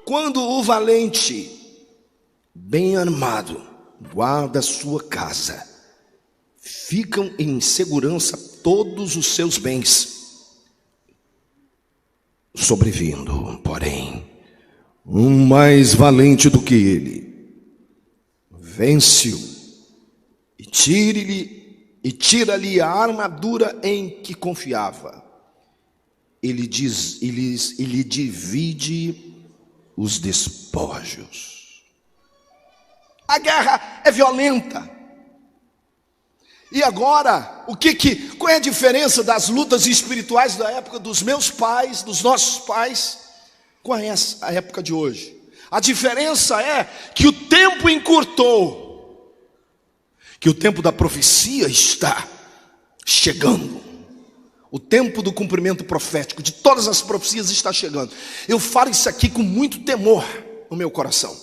Quando o valente, bem armado, guarda sua casa, ficam em segurança todos os seus bens. Sobrevindo, porém, um mais valente do que ele, vence-o e tira-lhe a armadura em que confiava. Ele divide os despojos. A guerra é violenta. E agora, qual é a diferença das lutas espirituais da época dos meus pais, dos nossos pais, com a época de hoje? A diferença é que o tempo encurtou, que o tempo da profecia está chegando. O tempo do cumprimento profético de todas as profecias está chegando. Eu falo isso aqui com muito temor no meu coração.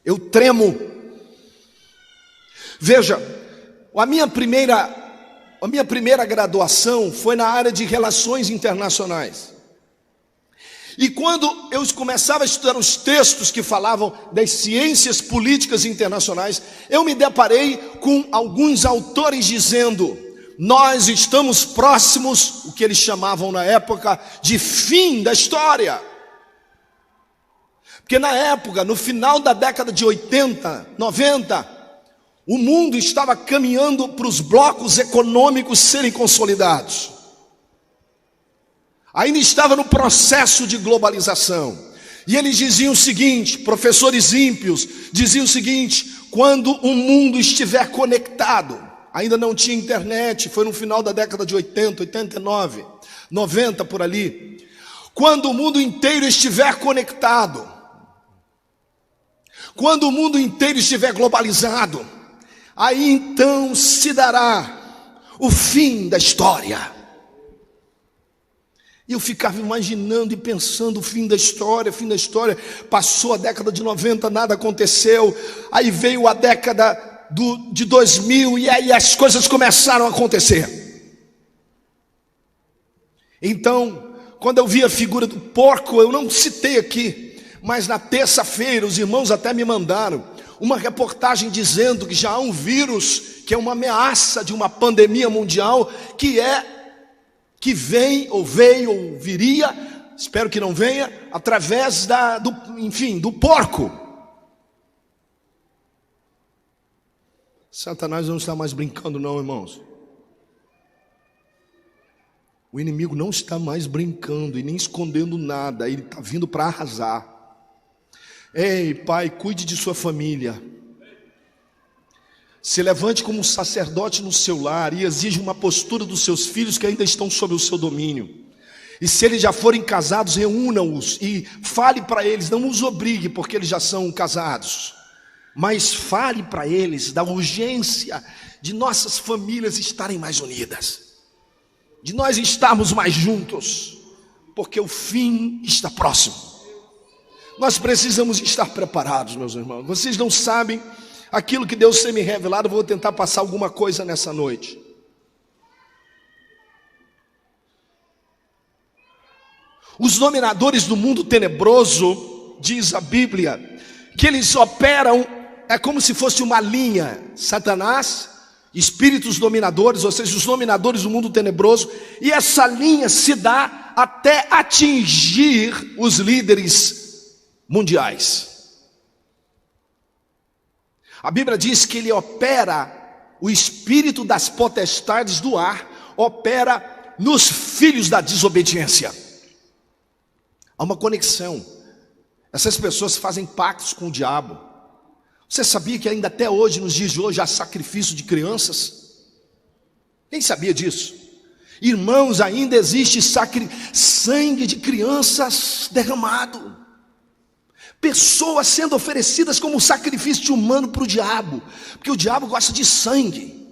Eu tremo. Veja, a minha primeira graduação foi na área de relações internacionais. E quando eu começava a estudar os textos que falavam das ciências políticas internacionais, eu me deparei com alguns autores dizendo: nós estamos próximos, o que eles chamavam na época de fim da história. Porque na época, no final da década de 80, 90, o mundo estava caminhando para os blocos econômicos serem consolidados. Ainda estava no processo de globalização. E eles diziam o seguinte, professores ímpios, diziam o seguinte: quando o mundo estiver conectado, ainda não tinha internet, foi no final da década de 80, 89, 90 por ali. Quando o mundo inteiro estiver conectado, quando o mundo inteiro estiver globalizado, aí então se dará o fim da história. E eu ficava imaginando e pensando o fim da história, passou a década de 90, nada aconteceu, aí veio a década de 2000 e aí as coisas começaram a acontecer. Então, quando eu vi a figura do porco, eu não citei aqui, mas na terça-feira os irmãos até me mandaram uma reportagem dizendo que já há um vírus que é uma ameaça de uma pandemia mundial, que vem, ou veio, ou viria, espero que não venha, através do porco. Satanás não está mais brincando não, irmãos. O inimigo não está mais brincando e nem escondendo nada, ele está vindo para arrasar. Ei, pai, cuide de sua família. Se levante como um sacerdote no seu lar e exija uma postura dos seus filhos que ainda estão sob o seu domínio. E se eles já forem casados, reúna-os e fale para eles, não os obrigue porque eles já são casados. Mas fale para eles da urgência de nossas famílias estarem mais unidas, de nós estarmos mais juntos, porque o fim está próximo. Nós precisamos estar preparados, meus irmãos. Vocês não sabem aquilo que Deus tem me revelado. Eu vou tentar passar alguma coisa nessa noite. Os dominadores do mundo tenebroso, diz a Bíblia, que eles operam, é como se fosse uma linha. Satanás, espíritos dominadores, ou seja, os dominadores do mundo tenebroso, e essa linha se dá até atingir os líderes mundiais. A Bíblia diz que ele opera, o espírito das potestades do ar, opera nos filhos da desobediência. Há uma conexão. Essas pessoas fazem pactos com o diabo. Você sabia que ainda até hoje, nos dias de hoje, há sacrifício de crianças? Quem sabia disso? Irmãos, ainda existe sangue de crianças derramado. Pessoas sendo oferecidas como sacrifício humano para o diabo. Porque o diabo gosta de sangue.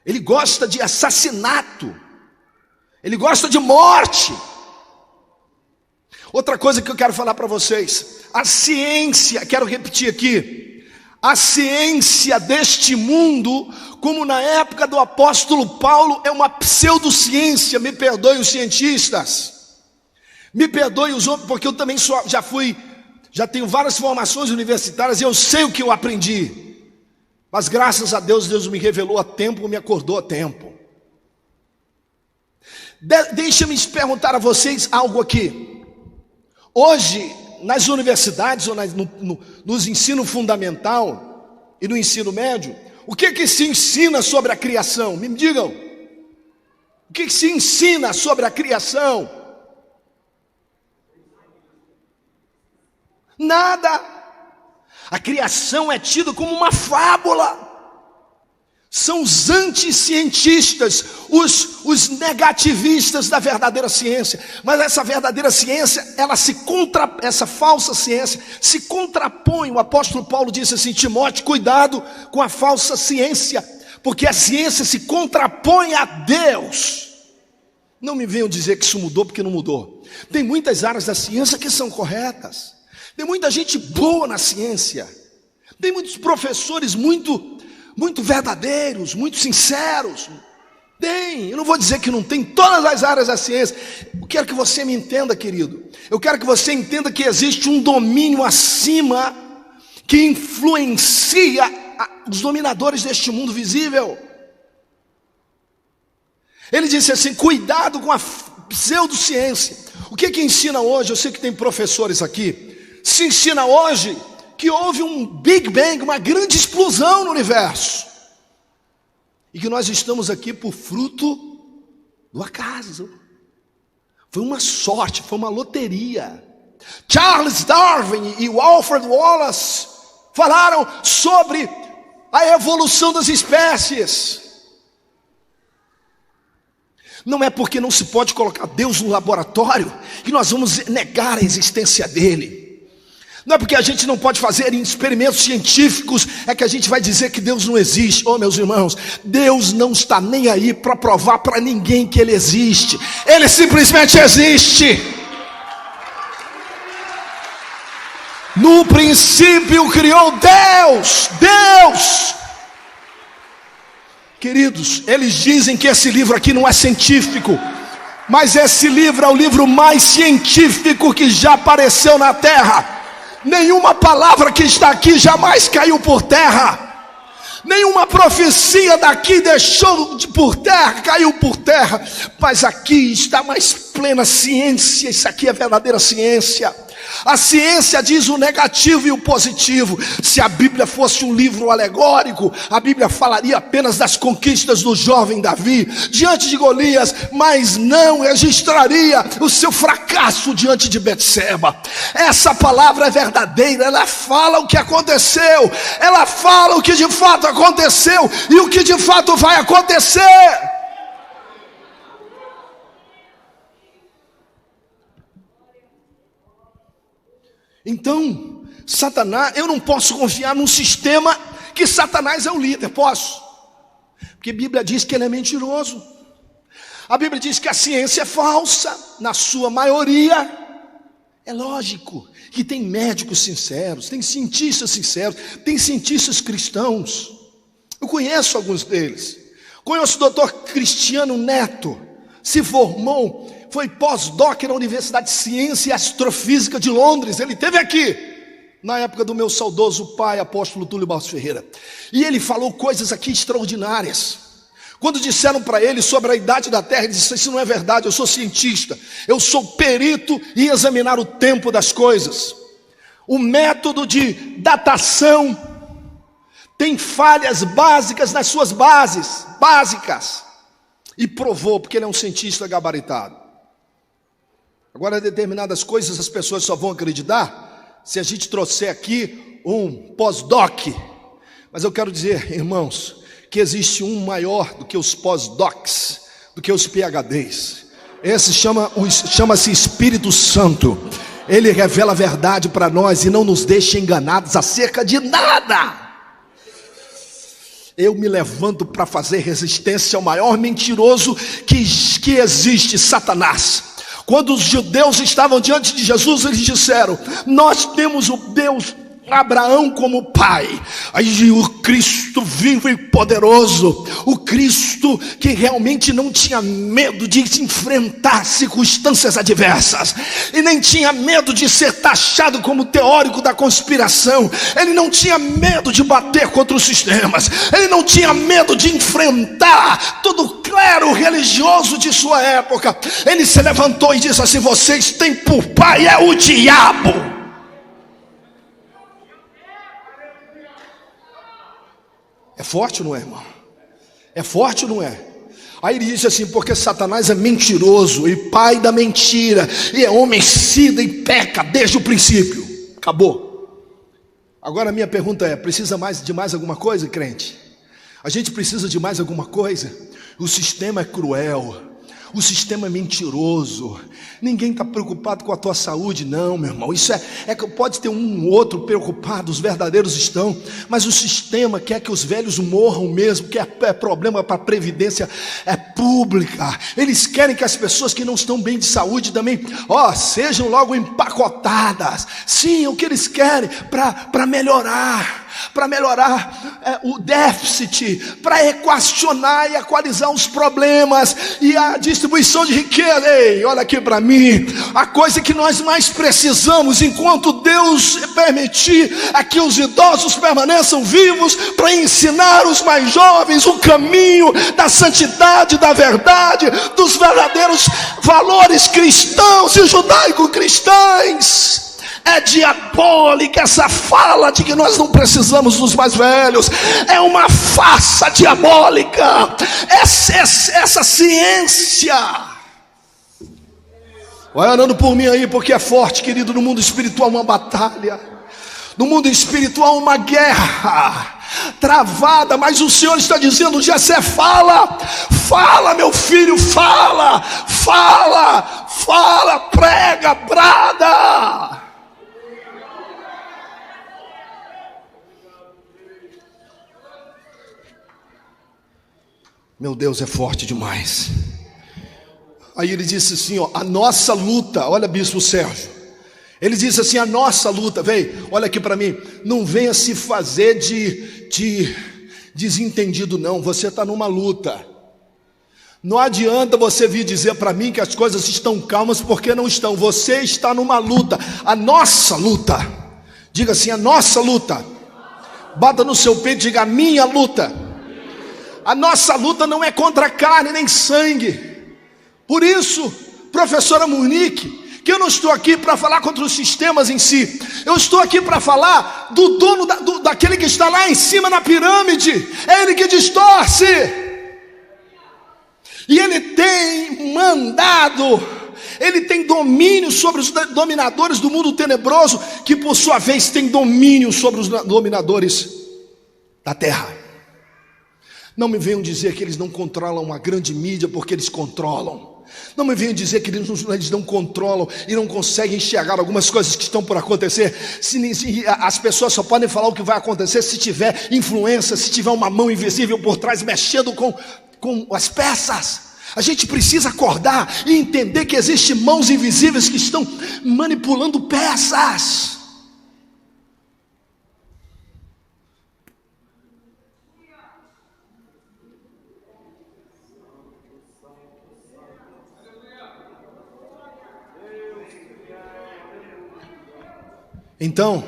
Ele gosta de assassinato. Ele gosta de morte. Outra coisa que eu quero falar para vocês, a ciência, quero repetir aqui, a ciência deste mundo, como na época do apóstolo Paulo, é uma pseudociência, me perdoem os cientistas. Me perdoe os homens, porque eu também já tenho várias formações universitárias e eu sei o que eu aprendi. Mas graças a Deus, Deus me revelou a tempo, me acordou a tempo. Deixa-me perguntar a vocês algo aqui. Hoje, nas universidades ou nos ensino fundamental e no ensino médio, o que se ensina sobre a criação? Me digam. O que se ensina sobre a criação? Nada. A criação é tida como uma fábula. São os anticientistas, os negativistas da verdadeira ciência. Mas essa verdadeira ciência, essa falsa ciência se contrapõe. O apóstolo Paulo disse assim: Timóteo, cuidado com a falsa ciência, porque a ciência se contrapõe a Deus. Não me venham dizer que isso mudou, porque não mudou. Tem muitas áreas da ciência que são corretas. Tem muita gente boa na ciência. Tem muitos professores muito verdadeiros, muito sinceros. Eu não vou dizer que não tem em todas as áreas da ciência. Eu quero que você me entenda, querido. Eu quero que você entenda que existe um domínio acima que influencia os dominadores deste mundo visível. Ele disse assim: cuidado com a pseudociência. O que ensina hoje? Eu sei que tem professores aqui. Se ensina hoje que houve um Big Bang, uma grande explosão no universo, e que nós estamos aqui por fruto do acaso. Foi uma sorte, foi uma loteria. Charles Darwin e Alfred Wallace falaram sobre a evolução das espécies. Não é porque não se pode colocar Deus no laboratório que nós vamos negar a existência dele. Não é porque a gente não pode fazer experimentos científicos é que a gente vai dizer que Deus não existe. Oh, meus irmãos, Deus não está nem aí para provar para ninguém que Ele existe. Ele simplesmente existe. No princípio criou Deus. Queridos, eles dizem que esse livro aqui não é científico, mas esse livro é o livro mais científico que já apareceu na terra. Nenhuma palavra que está aqui jamais caiu por terra. Nenhuma profecia daqui caiu por terra. Mas aqui está mais plena ciência. Isso aqui é verdadeira ciência. A ciência diz o negativo e o positivo. Se a Bíblia fosse um livro alegórico, a Bíblia falaria apenas das conquistas do jovem Davi diante de Golias, mas não registraria o seu fracasso diante de Betseba. Essa palavra é verdadeira, ela fala o que aconteceu, ela fala o que de fato aconteceu e o que de fato vai acontecer. Então, Satanás, eu não posso confiar num sistema que Satanás é o líder, posso? Porque a Bíblia diz que ele é mentiroso. A Bíblia diz que a ciência é falsa, na sua maioria. É lógico que tem médicos sinceros, tem cientistas sinceros, tem cientistas cristãos. Eu conheço alguns deles. Conheço o Dr. Cristiano Neto, se formou, foi pós-doc na Universidade de Ciência e Astrofísica de Londres. Ele esteve aqui na época do meu saudoso pai, apóstolo Túlio Barros Ferreira, e ele falou coisas aqui extraordinárias. Quando disseram para ele sobre a idade da Terra, ele disse: isso não é verdade, eu sou cientista, eu sou perito em examinar o tempo das coisas. O método de datação tem falhas básicas nas suas bases, básicas, e provou, porque ele é um cientista gabaritado. Agora, determinadas coisas as pessoas só vão acreditar se a gente trouxer aqui um pós-doc. Mas eu quero dizer, irmãos, que existe um maior do que os pós-docs, do que os PhDs. Esse chama-se Espírito Santo. Ele revela a verdade para nós e não nos deixa enganados acerca de nada. Eu me levanto para fazer resistência ao maior mentiroso que existe, Satanás. Quando os judeus estavam diante de Jesus, eles disseram: nós temos o Deus Abraão como pai. Aí o Cristo vivo e poderoso, o Cristo que realmente não tinha medo de enfrentar circunstâncias adversas, e nem tinha medo de ser taxado como teórico da conspiração. Ele não tinha medo de bater contra os sistemas, ele não tinha medo de enfrentar todo o clero religioso de sua época. Ele se levantou e disse assim: vocês têm por pai é o diabo. É forte, não é, irmão? É forte, não é? Aí ele diz assim: porque Satanás é mentiroso e pai da mentira, e é homicida e peca desde o princípio. Acabou. Agora a minha pergunta é: precisa de mais alguma coisa, crente? A gente precisa de mais alguma coisa? O sistema é cruel, o sistema é mentiroso. Ninguém está preocupado com a tua saúde, não, meu irmão. Isso é que pode ter um ou outro preocupado, os verdadeiros estão, mas o sistema quer que os velhos morram mesmo, que é problema para a previdência pública. Eles querem que as pessoas que não estão bem de saúde também, sejam logo empacotadas. Sim, o que eles querem para melhorar o déficit, para equacionar e equalizar os problemas e a distribuição de riqueza. Ei, olha aqui para mim, a coisa que nós mais precisamos, enquanto Deus permitir, é que os idosos permaneçam vivos para ensinar os mais jovens o caminho da santidade, da verdade, dos verdadeiros valores cristãos e judaico-cristãos. É diabólica essa fala de que nós não precisamos dos mais velhos. É uma farsa diabólica essa ciência. Vai orando por mim aí, porque é forte, querido. No mundo espiritual uma batalha, no mundo espiritual uma guerra travada, mas o Senhor está dizendo: Jessé, fala, meu filho, fala, prega, brada. Meu Deus, é forte demais. Aí ele disse assim, a nossa luta, olha, bispo Sérgio, ele disse assim: a nossa luta, olha aqui para mim, não venha se fazer de desentendido não, você está numa luta. Não adianta você vir dizer para mim que as coisas estão calmas, porque não estão. Você está numa luta, a nossa luta. Diga assim: a nossa luta. Bata no seu peito e diga: a minha luta. A nossa luta não é contra carne nem sangue. Por isso, professora Monique, que eu não estou aqui para falar contra os sistemas em si. Eu estou aqui para falar do dono daquele que está lá em cima na pirâmide. É ele que distorce. E ele tem mandado, ele tem domínio sobre os dominadores do mundo tenebroso, que por sua vez tem domínio sobre os dominadores da terra. Não me venham dizer que eles não controlam uma grande mídia, porque eles controlam. Não me venham dizer que eles não controlam e não conseguem enxergar algumas coisas que estão por acontecer. As pessoas só podem falar o que vai acontecer se tiver influência, se tiver uma mão invisível por trás mexendo com as peças. A gente precisa acordar e entender que existem mãos invisíveis que estão manipulando peças. Então,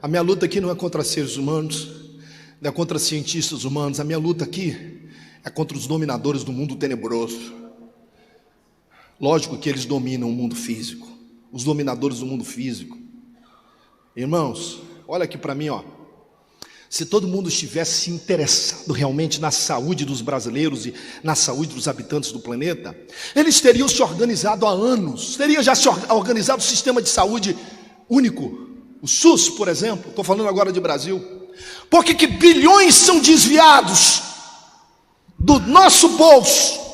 a minha luta aqui não é contra seres humanos, não é contra cientistas humanos. A minha luta aqui é contra os dominadores do mundo tenebroso. Lógico que eles dominam o mundo físico, os dominadores do mundo físico. Irmãos, olha aqui para mim, Se todo mundo estivesse interessado realmente na saúde dos brasileiros e na saúde dos habitantes do planeta, eles teriam se organizado há anos, teriam já se organizado o sistema de saúde único. O SUS, por exemplo, estou falando agora de Brasil. Por que bilhões são desviados do nosso bolso?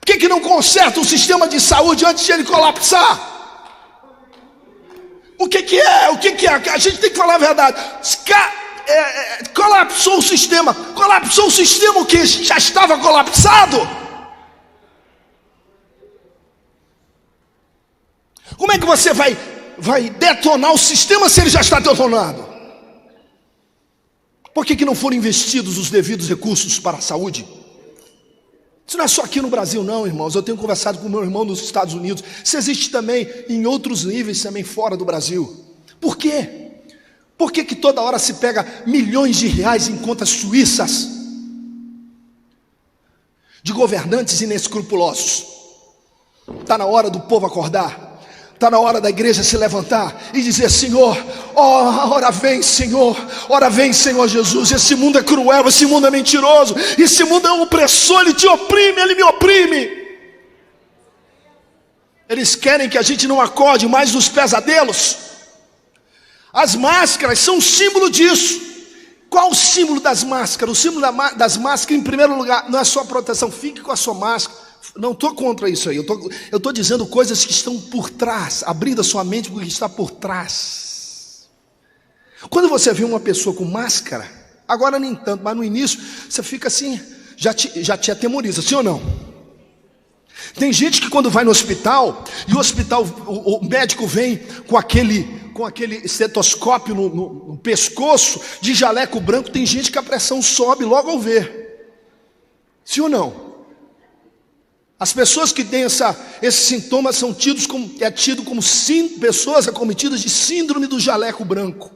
Por que não conserta o sistema de saúde antes de ele colapsar? O que é? A gente tem que falar a verdade. Colapsou o sistema o que já estava colapsado. Como é que você vai vai detonar o sistema se ele já está detonado? Por que não foram investidos os devidos recursos para a saúde? Isso não é só aqui no Brasil não, irmãos. Eu tenho conversado com meu irmão nos Estados Unidos. Isso existe também em outros níveis, também fora do Brasil. Por quê? Por que toda hora se pega milhões de reais em contas suíças de governantes inescrupulosos? Está na hora do povo acordar. Está na hora da igreja se levantar e dizer: Senhor, ora vem Senhor Jesus. Esse mundo é cruel, esse mundo é mentiroso, esse mundo é um opressor, ele te oprime, ele me oprime. Eles querem que a gente não acorde mais dos pesadelos. As máscaras são um símbolo disso. Qual o símbolo das máscaras? O símbolo das máscaras, em primeiro lugar, não é só proteção. Fique com a sua máscara. Não estou contra isso aí. Eu estou dizendo coisas que estão por trás, abrindo a sua mente para o que está por trás. Quando você vê uma pessoa com máscara, agora nem tanto, mas no início você fica assim, já te atemoriza, sim ou não? Tem gente que quando vai no hospital, e o médico vem com aquele estetoscópio no pescoço, de jaleco branco, tem gente que a pressão sobe logo ao ver. Sim ou não? As pessoas que têm esses sintomas são tido como pessoas acometidas de síndrome do jaleco branco.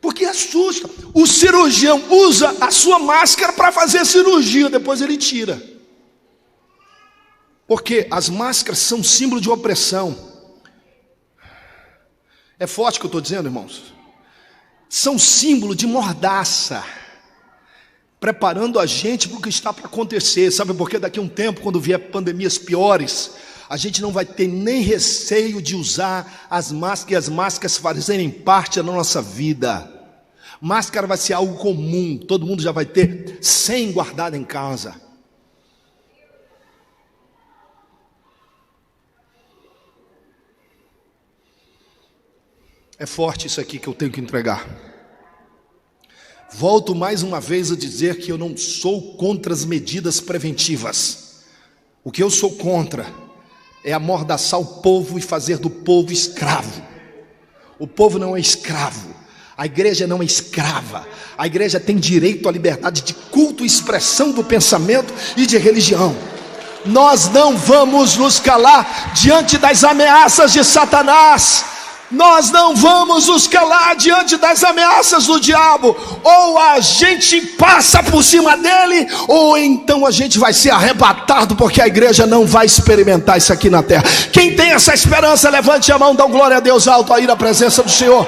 Porque assusta. O cirurgião usa a sua máscara para fazer a cirurgia, depois ele tira. Porque as máscaras são símbolo de opressão. É forte o que eu estou dizendo, irmãos? São símbolo de mordaça, preparando a gente para o que está para acontecer. Sabe por quê? Daqui a um tempo, quando vier pandemias piores, a gente não vai ter nem receio de usar as máscaras, e as máscaras fazerem parte da nossa vida. Máscara vai ser algo comum, todo mundo já vai ter 100 guardado em casa. É forte isso aqui que eu tenho que entregar. Volto mais uma vez a dizer que eu não sou contra as medidas preventivas. O que eu sou contra é amordaçar o povo e fazer do povo escravo. O povo não é escravo. A igreja não é escrava. A igreja tem direito à liberdade de culto, expressão do pensamento e de religião. Nós não vamos nos calar diante das ameaças de Satanás. Nós não vamos nos calar diante das ameaças do diabo. Ou a gente passa por cima dele, ou então a gente vai ser arrebatado, porque a igreja não vai experimentar isso aqui na terra. Quem tem essa esperança, levante a mão, dá glória a Deus alto aí na presença do Senhor.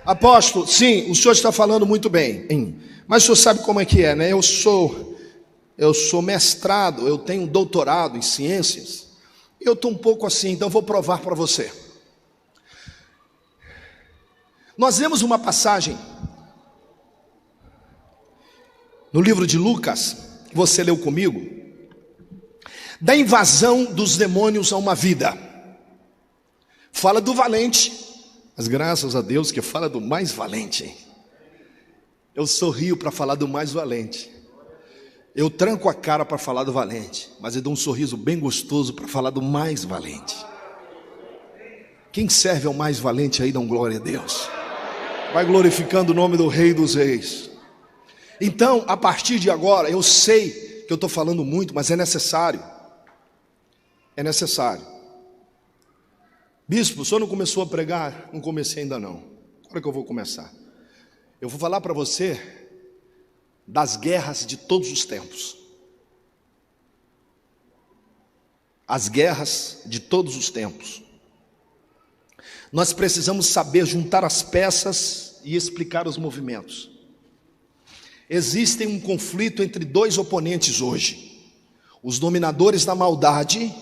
Apóstolo, sim, o senhor está falando muito bem, mas o senhor sabe como é que é, né? Eu sou mestrado, eu tenho doutorado em ciências. Eu estou um pouco assim, então vou provar para você. Nós vemos uma passagem no livro de Lucas, que você leu comigo, da invasão dos demônios a uma vida. Fala do valente, mas graças a Deus que fala do mais valente. Eu sorrio para falar do mais valente. Eu tranco a cara para falar do valente, mas eu dou um sorriso bem gostoso para falar do mais valente. Quem serve ao mais valente aí, dá glória a Deus. Vai glorificando o nome do Rei dos Reis. Então, a partir de agora, eu sei que eu estou falando muito, mas é necessário. É necessário. Bispo, o senhor não começou a pregar? Não comecei ainda não. Agora que eu vou começar. Eu vou falar para você das guerras de todos os tempos. As guerras de todos os tempos. Nós precisamos saber juntar as peças e explicar os movimentos. Existe um conflito entre dois oponentes hoje: os dominadores da maldade,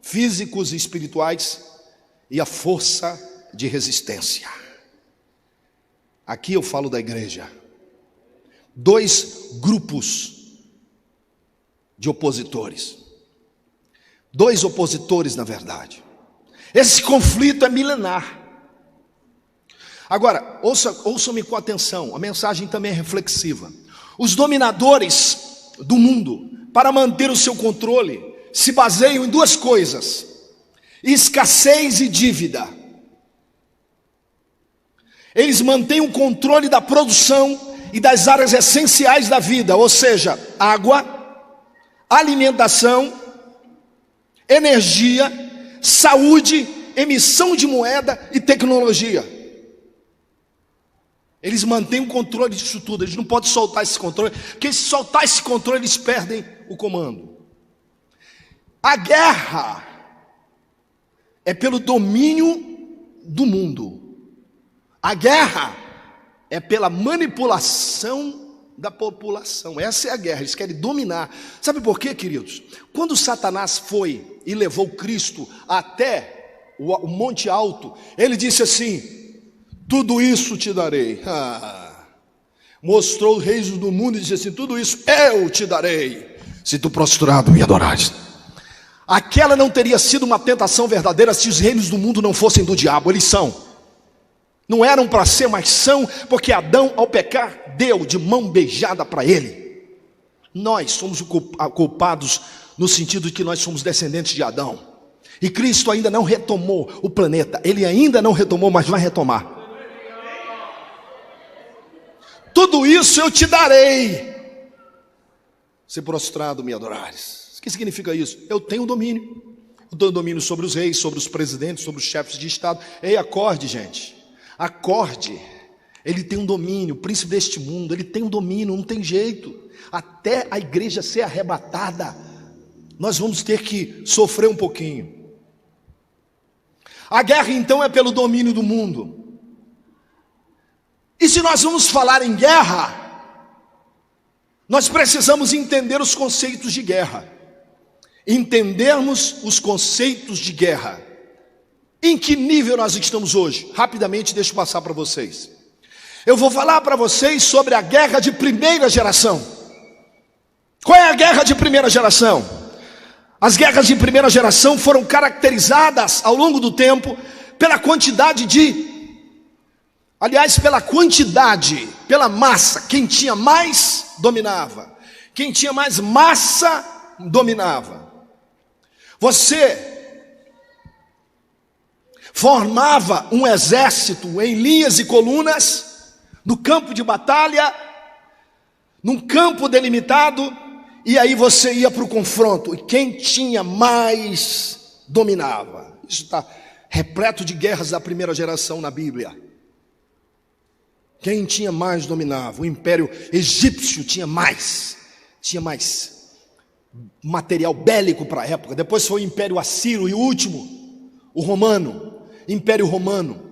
físicos e espirituais, e a força de resistência. Aqui eu falo da igreja. Dois grupos de opositores. Dois opositores, na verdade. Esse conflito é milenar. Agora, ouça-me com atenção, a mensagem também é reflexiva. Os dominadores do mundo, para manter o seu controle, se baseiam em duas coisas: escassez e dívida. Eles mantêm o controle da produção e das áreas essenciais da vida, ou seja, água, alimentação, energia, saúde, emissão de moeda e tecnologia. Eles mantêm o controle disso tudo, eles não podem soltar esse controle, porque se soltar esse controle eles perdem o comando. A guerra é pelo domínio do mundo. A guerra é pela manipulação da população. Essa é a guerra, eles querem dominar. Sabe por quê, queridos? Quando Satanás foi e levou Cristo até o Monte Alto, ele disse assim: tudo isso te darei. Mostrou os reis do mundo e disse assim: tudo isso eu te darei, se tu prostrado me adorares. Aquela não teria sido uma tentação verdadeira se os reinos do mundo não fossem do diabo. Eles são. Não eram para ser, mas são, porque Adão, ao pecar, deu de mão beijada para ele. Nós somos culpados no sentido de que nós somos descendentes de Adão. E Cristo ainda não retomou o planeta. Ele ainda não retomou, mas vai retomar. Tudo isso eu te darei, se prostrado me adorares. O que significa isso? Eu tenho domínio. Eu tenho domínio sobre os reis, sobre os presidentes, sobre os chefes de estado. Ei, acorde, gente. Acorde, ele tem um domínio, o príncipe deste mundo, ele tem um domínio, não tem jeito. Até a igreja ser arrebatada, nós vamos ter que sofrer um pouquinho. A guerra então é pelo domínio do mundo. E se nós vamos falar em guerra, nós precisamos entender os conceitos de guerra. Entendermos os conceitos de guerra. Em que nível nós estamos hoje? Rapidamente, deixa eu passar para vocês. Eu vou falar para vocês sobre a guerra de primeira geração. Qual é a guerra de primeira geração? As guerras de primeira geração foram caracterizadas ao longo do tempo pela quantidade pela massa. Quem tinha mais, dominava. Quem tinha mais massa, dominava. Você formava um exército em linhas e colunas, no campo de batalha, num campo delimitado, e aí você ia para o confronto, e quem tinha mais dominava. Isso está repleto de guerras da primeira geração na Bíblia. Quem tinha mais dominava. O Império Egípcio tinha mais material bélico para a época. Depois foi o Império Assírio e o último, o Romano. Império Romano.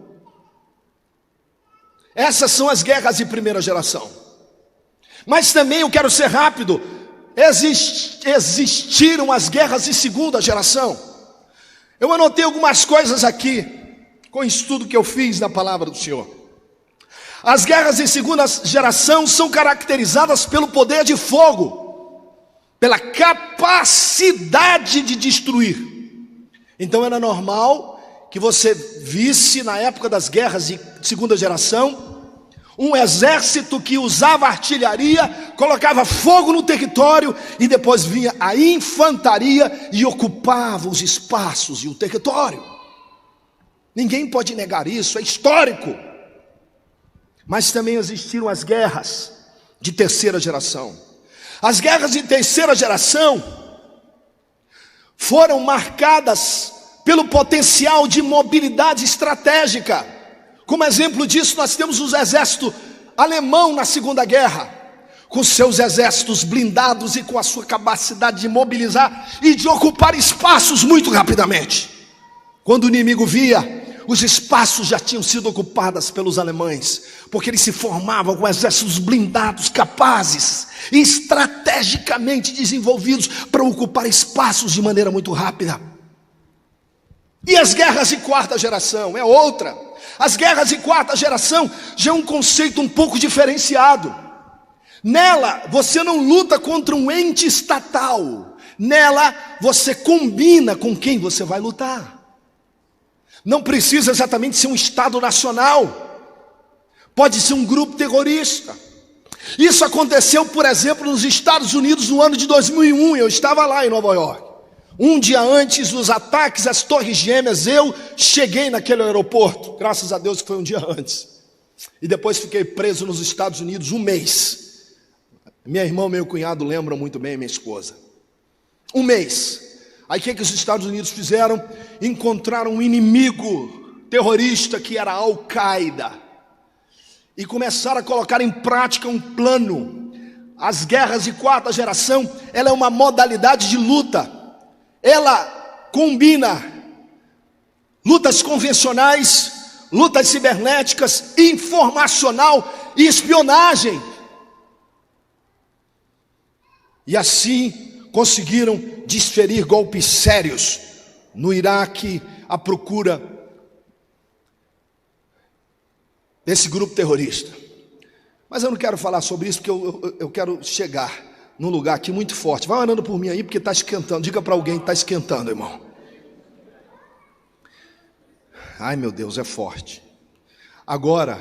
Essas são as guerras de primeira geração. Mas também eu quero ser rápido. Existiram as guerras de segunda geração. Eu anotei algumas coisas aqui com o estudo que eu fiz da palavra do Senhor. As guerras de segunda geração são caracterizadas pelo poder de fogo, pela capacidade de destruir. Então era normal que você visse na época das guerras de segunda geração, um exército que usava artilharia, colocava fogo no território, e depois vinha a infantaria e ocupava os espaços e o território. Ninguém pode negar isso, é histórico. Mas também existiram as guerras de terceira geração. As guerras de terceira geração foram marcadas pelo potencial de mobilidade estratégica. Como exemplo disso, nós temos o exército alemão na Segunda Guerra, com seus exércitos blindados e com a sua capacidade de mobilizar e de ocupar espaços muito rapidamente. Quando o inimigo via, os espaços já tinham sido ocupados pelos alemães, porque eles se formavam com exércitos blindados, capazes e estrategicamente desenvolvidos para ocupar espaços de maneira muito rápida. E as guerras de quarta geração é outra. As guerras de quarta geração já é um conceito um pouco diferenciado. Nela você não luta contra um ente estatal. Nela você combina com quem você vai lutar. Não precisa exatamente ser um Estado nacional. Pode ser um grupo terrorista. Isso aconteceu, por exemplo, nos Estados Unidos no ano de 2001. Eu estava lá em Nova York. Um dia antes dos ataques às Torres Gêmeas, eu cheguei naquele aeroporto. Graças a Deus que foi um dia antes. E depois fiquei preso nos Estados Unidos 1 mês. Minha irmã e meu cunhado lembram muito bem, minha esposa. 1 mês. Aí o que os Estados Unidos fizeram? Encontraram um inimigo terrorista que era a Al-Qaeda. E começaram a colocar em prática um plano. As guerras de 4ª geração, ela é uma modalidade de luta. Ela combina lutas convencionais, lutas cibernéticas, informacional e espionagem. E assim conseguiram desferir golpes sérios no Iraque à procura desse grupo terrorista. Mas eu não quero falar sobre isso, porque eu quero chegar num lugar aqui muito forte. Vai orando por mim aí, porque está esquentando. Diga para alguém que está esquentando, irmão. Ai, meu Deus, é forte. Agora,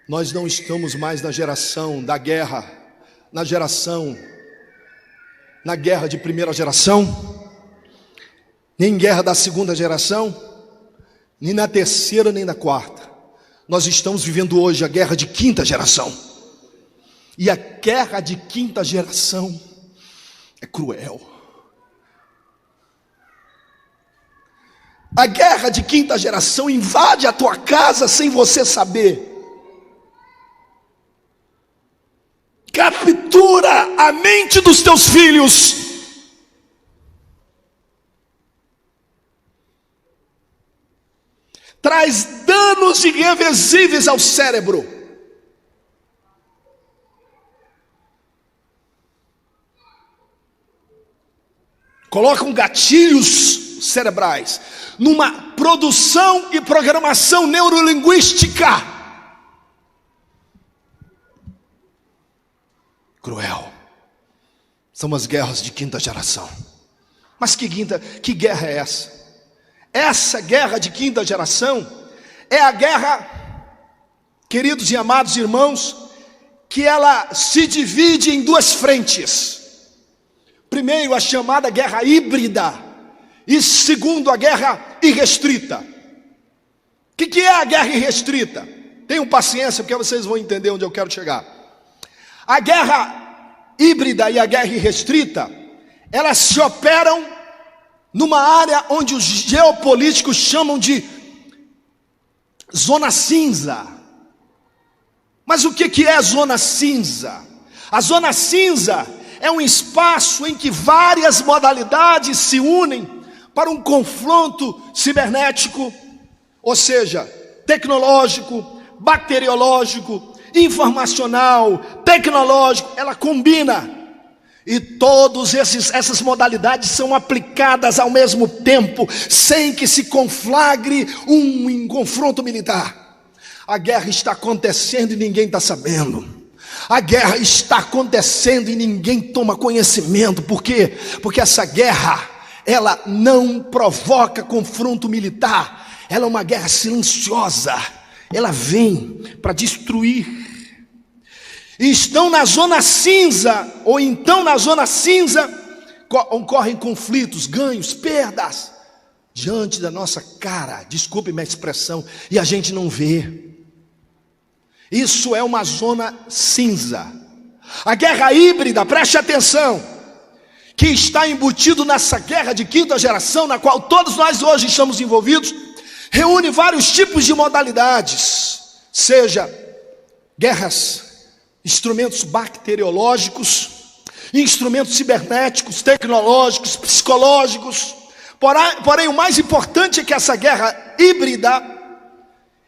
nós não estamos mais na geração da guerra, na guerra de 1ª geração, nem guerra da 2ª geração, nem na 3ª, nem na 4ª. Nós estamos vivendo hoje a guerra de 5ª geração. E a guerra de 5ª geração é cruel. A guerra de 5ª geração invade a tua casa sem você saber. Captura a mente dos teus filhos. Traz danos irreversíveis ao cérebro. Colocam gatilhos cerebrais numa produção e programação neurolinguística cruel. São as guerras de 5ª geração. Mas que guerra é essa? Essa guerra de 5ª geração é a guerra, queridos e amados irmãos, que ela se divide em 2 frentes. Primeiro, a chamada guerra híbrida. E segundo, a guerra irrestrita. O que é a guerra irrestrita? Tenham paciência, porque vocês vão entender onde eu quero chegar. A guerra híbrida e a guerra irrestrita, elas se operam numa área onde os geopolíticos chamam de zona cinza. Mas o que é a zona cinza? A zona cinza é um espaço em que várias modalidades se unem para um confronto cibernético, ou seja, tecnológico, bacteriológico, informacional, tecnológico, ela combina. E todas essas modalidades são aplicadas ao mesmo tempo, sem que se conflagre um confronto militar. A guerra está acontecendo e ninguém está sabendo. A guerra está acontecendo e ninguém toma conhecimento. Por quê? Porque essa guerra, ela não provoca confronto militar. Ela é uma guerra silenciosa. Ela vem para destruir. E estão na zona cinza, ou então na zona cinza, ocorrem conflitos, ganhos, perdas, diante da nossa cara, desculpe minha expressão, e a gente não vê. Isso é uma zona cinza. A guerra híbrida, preste atenção, que está embutido nessa guerra de 5ª geração, na qual todos nós hoje estamos envolvidos, reúne vários tipos de modalidades, seja guerras, instrumentos bacteriológicos, instrumentos cibernéticos, tecnológicos, psicológicos. Porém, o mais importante é que essa guerra híbrida,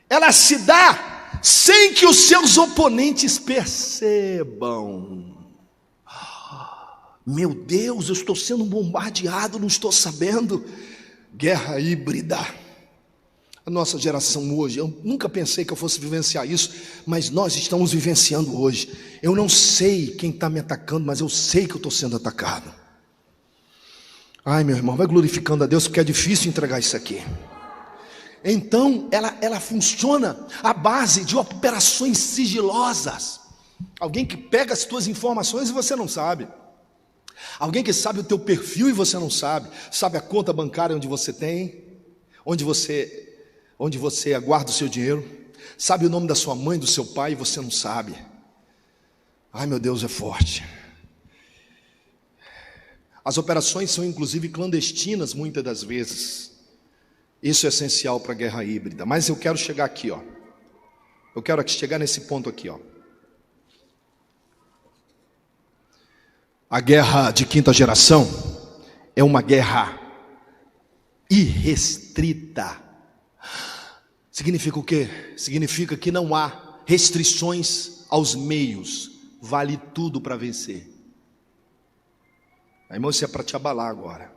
ela se dá sem que os seus oponentes percebam. Meu Deus, eu estou sendo bombardeado, não estou sabendo. Guerra híbrida. A nossa geração hoje, eu nunca pensei que eu fosse vivenciar isso, mas nós estamos vivenciando hoje. Eu não sei quem está me atacando, mas eu sei que eu estou sendo atacado. Ai, meu irmão, vai glorificando a Deus, porque é difícil entregar isso aqui. Então, ela funciona à base de operações sigilosas. Alguém que pega as tuas informações e você não sabe. Alguém que sabe o teu perfil e você não sabe. Sabe a conta bancária onde você tem, onde você aguarda o seu dinheiro. Sabe o nome da sua mãe, do seu pai e você não sabe. Ai, meu Deus, é forte. As operações são inclusive clandestinas muitas das vezes. Isso é essencial para a guerra híbrida. Mas eu quero chegar aqui, ó. Eu quero chegar nesse ponto aqui, ó. A guerra de quinta geração é uma guerra irrestrita. Significa o quê? Significa que não há restrições aos meios. Vale tudo para vencer. Irmão, isso é para te abalar agora.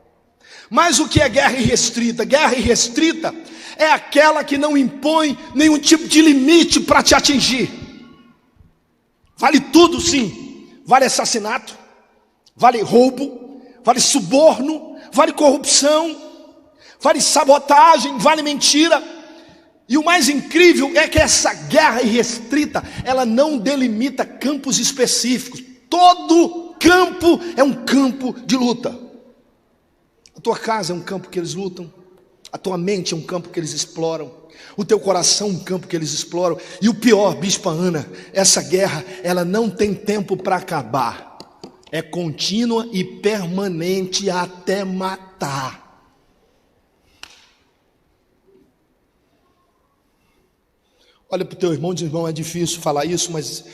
Mas o que é guerra irrestrita? Guerra irrestrita é aquela que não impõe nenhum tipo de limite para te atingir. Vale tudo, sim. Vale assassinato, vale roubo, vale suborno, vale corrupção, vale sabotagem, vale mentira. E o mais incrível é que essa guerra irrestrita, ela não delimita campos específicos. Todo campo é um campo de luta. A tua casa é um campo que eles lutam. A tua mente é um campo que eles exploram. O teu coração é um campo que eles exploram. E o pior, Bispa Ana, essa guerra, ela não tem tempo para acabar. É contínua e permanente até matar. Olha para o teu irmão, diz: irmão, é difícil falar isso, mas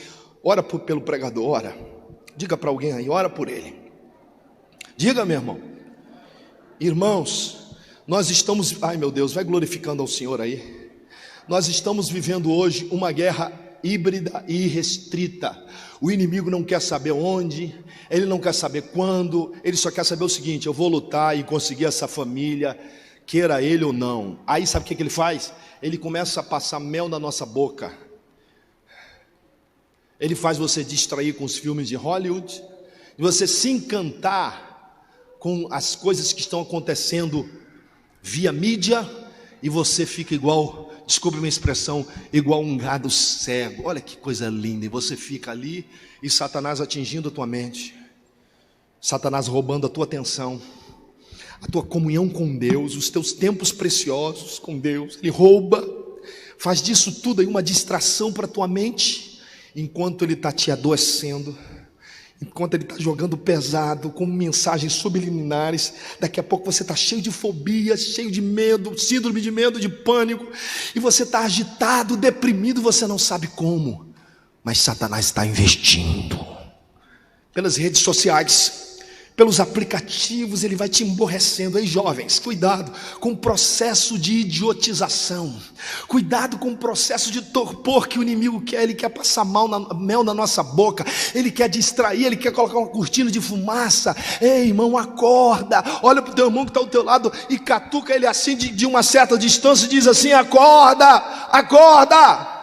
ora pelo pregador, ora. Diga para alguém aí, ora por ele. Diga, meu irmão. Irmãos, nós estamos, ai meu Deus, vai glorificando ao Senhor aí. Nós estamos vivendo hoje uma guerra híbrida e irrestrita. O inimigo não quer saber onde, ele não quer saber quando, ele só quer saber o seguinte: eu vou lutar e conseguir essa família, queira ele ou não. Aí sabe o que ele faz? Ele começa a passar mel na nossa boca. Ele faz você distrair com os filmes de Hollywood, e você se encantar com as coisas que estão acontecendo via mídia, e você fica igual, desculpe minha expressão, igual um gado cego. Olha que coisa linda. E você fica ali, e Satanás atingindo a tua mente, Satanás roubando a tua atenção, a tua comunhão com Deus, os teus tempos preciosos com Deus. Ele rouba, faz disso tudo aí uma distração para a tua mente, enquanto ele está te adoecendo, enquanto ele está jogando pesado, com mensagens subliminares. Daqui a pouco você está cheio de fobia, cheio de medo, síndrome de medo, de pânico, e você está agitado, deprimido, você não sabe como, mas Satanás está investindo pelas redes sociais, pelos aplicativos, ele vai te emborrecendo. Aí, jovens, cuidado com o processo de idiotização, cuidado com o processo de torpor que o inimigo quer. Ele quer passar mel na nossa boca, ele quer distrair, ele quer colocar uma cortina de fumaça. Ei, irmão, acorda, olha para o teu irmão que está ao teu lado e catuca ele assim de uma certa distância e diz assim: acorda, acorda.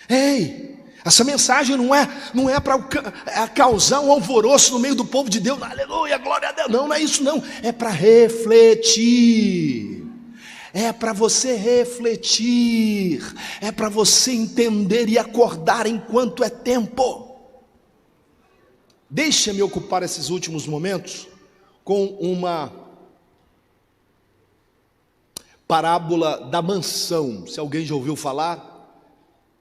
Ei, essa mensagem não é para causar um alvoroço no meio do povo de Deus, aleluia, glória a Deus, não é isso não, é para refletir, é para você refletir, é para você entender e acordar enquanto é tempo. Deixa-me ocupar esses últimos momentos com uma parábola da mansão. Se alguém já ouviu falar,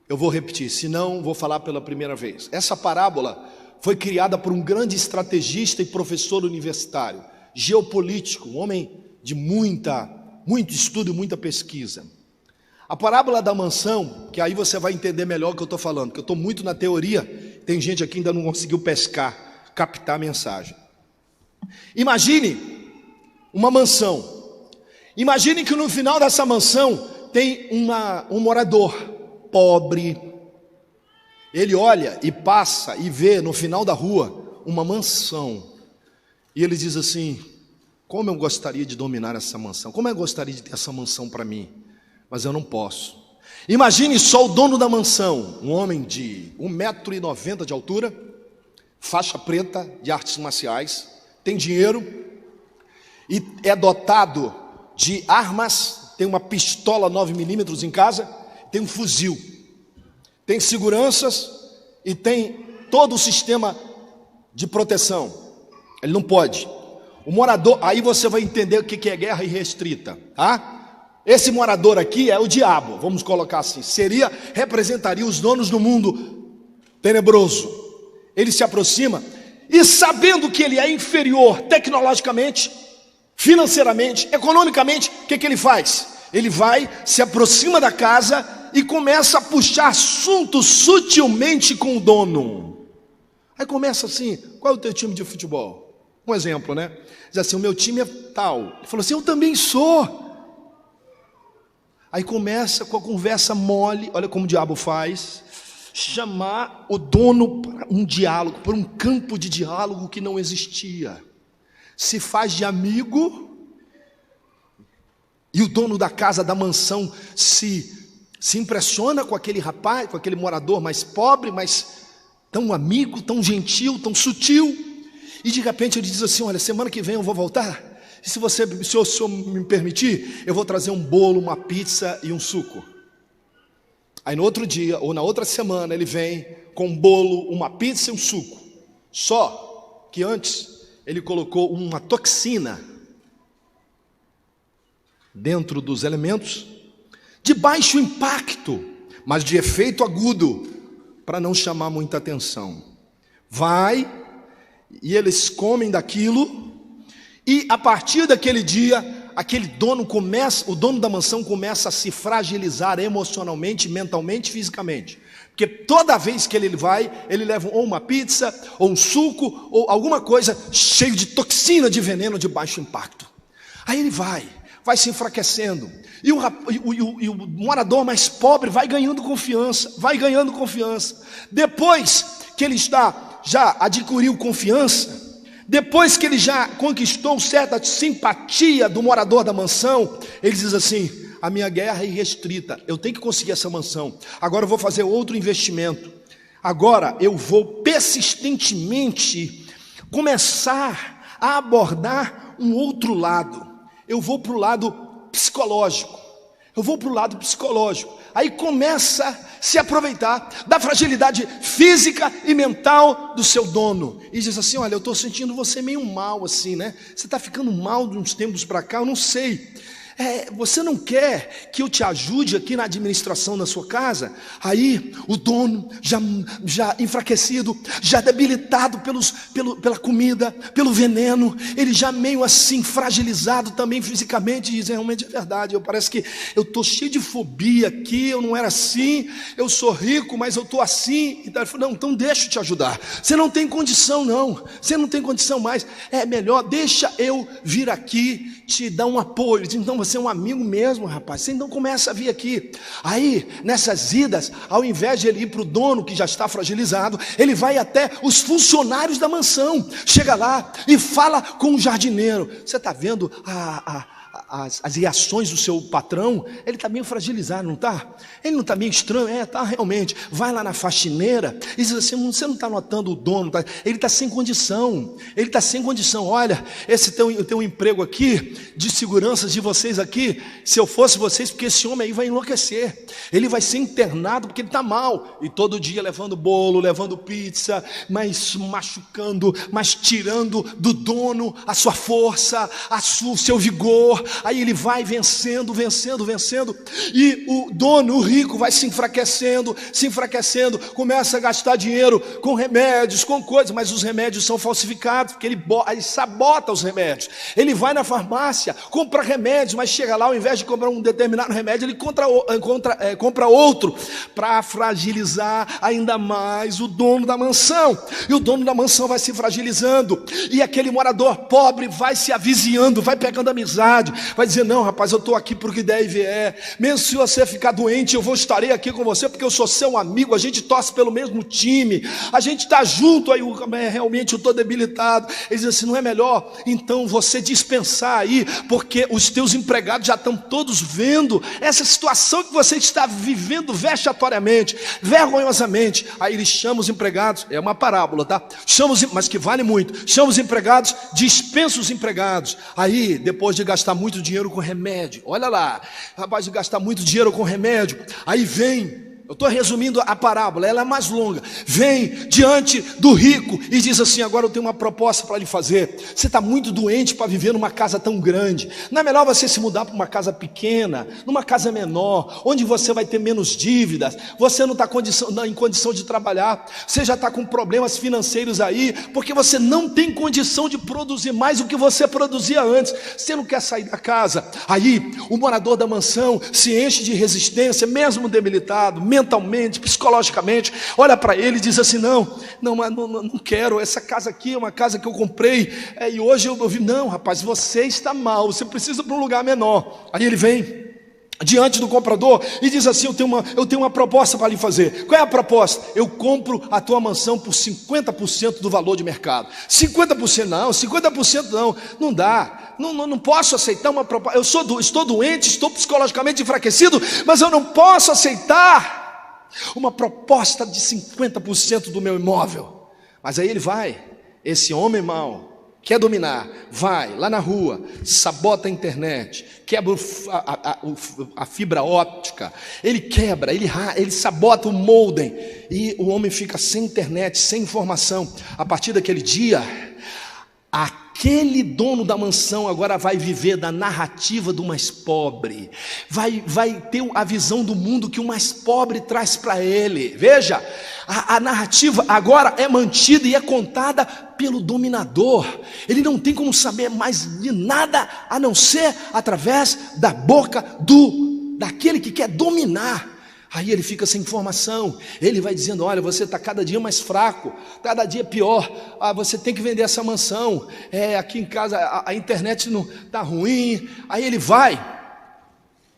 eu vou repetir, se não, vou falar pela primeira vez. Essa parábola foi criada por um grande estrategista e professor universitário, geopolítico, um homem de muito estudo e muita pesquisa. A parábola da mansão, que aí você vai entender melhor o que eu estou falando, porque eu estou muito na teoria, tem gente aqui que ainda não conseguiu captar a mensagem. Imagine uma mansão. Imagine que no final dessa mansão tem um morador pobre. Ele olha e passa e vê no final da rua uma mansão, e ele diz assim: como eu gostaria de dominar essa mansão, como eu gostaria de ter essa mansão para mim, mas eu não posso. Imagine só o dono da mansão, um homem de 1,90 m de altura, faixa preta de artes marciais, tem dinheiro e é dotado de armas, tem uma pistola 9mm em casa, tem um fuzil, tem seguranças e tem todo o sistema de proteção. Ele não pode. O morador, aí você vai entender o que é guerra irrestrita, tá? Esse morador aqui é o diabo, vamos colocar assim. Representaria os donos do mundo tenebroso. Ele se aproxima e, sabendo que ele é inferior tecnologicamente, financeiramente, economicamente, o que ele faz? Ele vai, se aproxima da casa e começa a puxar assunto sutilmente com o dono. Aí começa assim: qual é o teu time de futebol? Um exemplo, né? Diz assim: o meu time é tal. Ele falou assim: eu também sou. Aí começa com a conversa mole, olha como o diabo faz, chamar o dono para um diálogo, para um campo de diálogo que não existia. Se faz de amigo, e o dono da casa, da mansão, se impressiona com aquele rapaz, com aquele morador mais pobre, mas tão amigo, tão gentil, tão sutil. E de repente ele diz assim: olha, semana que vem eu vou voltar, e se o senhor me permitir, eu vou trazer um bolo, uma pizza e um suco. Aí no outro dia, ou na outra semana, ele vem com um bolo, uma pizza e um suco. Só que antes ele colocou uma toxina dentro dos elementos, de baixo impacto, mas de efeito agudo, para não chamar muita atenção. Vai, e eles comem daquilo, e a partir daquele dia, o dono da mansão começa a se fragilizar emocionalmente, mentalmente, fisicamente. Porque toda vez que ele vai, ele leva ou uma pizza, ou um suco, ou alguma coisa cheio de toxina, de veneno de baixo impacto. Aí ele vai se enfraquecendo, e o morador mais pobre vai ganhando confiança, depois que ele já adquiriu confiança, depois que ele já conquistou certa simpatia do morador da mansão, ele diz assim: a minha guerra é irrestrita, eu tenho que conseguir essa mansão, agora eu vou fazer outro investimento, agora eu vou persistentemente começar a abordar um outro lado. Eu vou para o lado psicológico. Aí começa a se aproveitar da fragilidade física e mental do seu dono. E diz assim: olha, eu estou sentindo você meio mal assim, né? Você está ficando mal de uns tempos para cá, eu não sei. Você não quer que eu te ajude aqui na administração da sua casa? Aí o dono, já enfraquecido, já debilitado pela comida, pelo veneno, ele já meio assim fragilizado também fisicamente, diz: realmente é verdade, parece que eu estou cheio de fobia aqui, eu não era assim, eu sou rico, mas eu estou assim. Então ele falou: não, então deixa eu te ajudar, você não tem condição não, você não tem condição mais, é melhor, deixa eu vir aqui te dar um apoio. Ele diz: então você é um amigo mesmo, rapaz, você então começa a vir aqui. Aí, nessas idas, ao invés de ele ir para o dono que já está fragilizado, ele vai até os funcionários da mansão, chega lá e fala com o jardineiro. Você está vendo as reações do seu patrão? Ele está meio fragilizado, não está? Ele não está meio estranho? Está realmente. Vai lá na faxineira e diz assim: você não está notando o dono? Ele está sem condição, olha, esse teu emprego aqui, de segurança de vocês aqui, se eu fosse vocês, porque esse homem aí vai enlouquecer, ele vai ser internado porque ele está mal, e todo dia levando bolo, levando pizza, mas machucando, mas tirando do dono a sua força, o seu vigor. Aí ele vai vencendo, e o dono, o rico, vai se enfraquecendo, começa a gastar dinheiro com remédios, com coisas, mas os remédios são falsificados, porque ele sabota os remédios. Ele vai na farmácia, compra remédios, mas chega lá, ao invés de comprar um determinado remédio, ele compra outro, para fragilizar ainda mais o dono da mansão. E o dono da mansão vai se fragilizando, e aquele morador pobre vai se avizinhando, vai pegando amizade, vai dizer: não, rapaz, eu estou aqui porque der e vier, mesmo se você ficar doente, eu estarei aqui com você, porque eu sou seu amigo, a gente torce pelo mesmo time, a gente está junto. Aí realmente eu estou debilitado. Ele diz assim: não é melhor então você dispensar aí, porque os teus empregados já estão todos vendo essa situação que você está vivendo vexatoriamente, vergonhosamente. Aí ele chama os empregados, é uma parábola, tá? Mas que vale muito. Chama os empregados, dispensa os empregados. Aí, depois de gastar muito dinheiro com remédio, olha lá, rapaz, de gastar muito dinheiro com remédio, aí vem Eu estou resumindo a parábola, ela é mais longa. Vem diante do rico e diz assim: agora eu tenho uma proposta para lhe fazer. Você está muito doente para viver numa casa tão grande. Não é melhor você se mudar para uma casa pequena, numa casa menor, onde você vai ter menos dívidas. Você não está em condição de trabalhar. Você já está com problemas financeiros aí, porque você não tem condição de produzir mais o que você produzia antes. Você não quer sair da casa. Aí o morador da mansão se enche de resistência, mesmo debilitado, mentalmente, psicologicamente, olha para ele e diz assim: não quero, essa casa aqui é uma casa que eu comprei, e hoje eu vi, não rapaz, você está mal, você precisa para um lugar menor. Aí ele vem diante do comprador e diz assim: eu tenho uma proposta para lhe fazer. Qual é a proposta? Eu compro a tua mansão por 50% do valor de mercado. 50% não, 50% não dá. Não posso aceitar uma proposta. Estou doente, estou psicologicamente enfraquecido, mas eu não posso aceitar uma proposta de 50% do meu imóvel. Mas aí ele vai, esse homem mau, quer dominar, vai lá na rua, sabota a internet, quebra a fibra óptica, ele quebra, ele sabota o modem, e o homem fica sem internet, sem informação. A partir daquele dia, aquele dono da mansão agora vai viver da narrativa do mais pobre, vai ter a visão do mundo que o mais pobre traz para ele. Veja, a narrativa agora é mantida e é contada pelo dominador. Ele não tem como saber mais de nada a não ser através da boca daquele que quer dominar. Aí ele fica sem informação, ele vai dizendo: olha, você está cada dia mais fraco, cada dia pior, você tem que vender essa mansão, aqui em casa a internet não está ruim. Aí ele vai,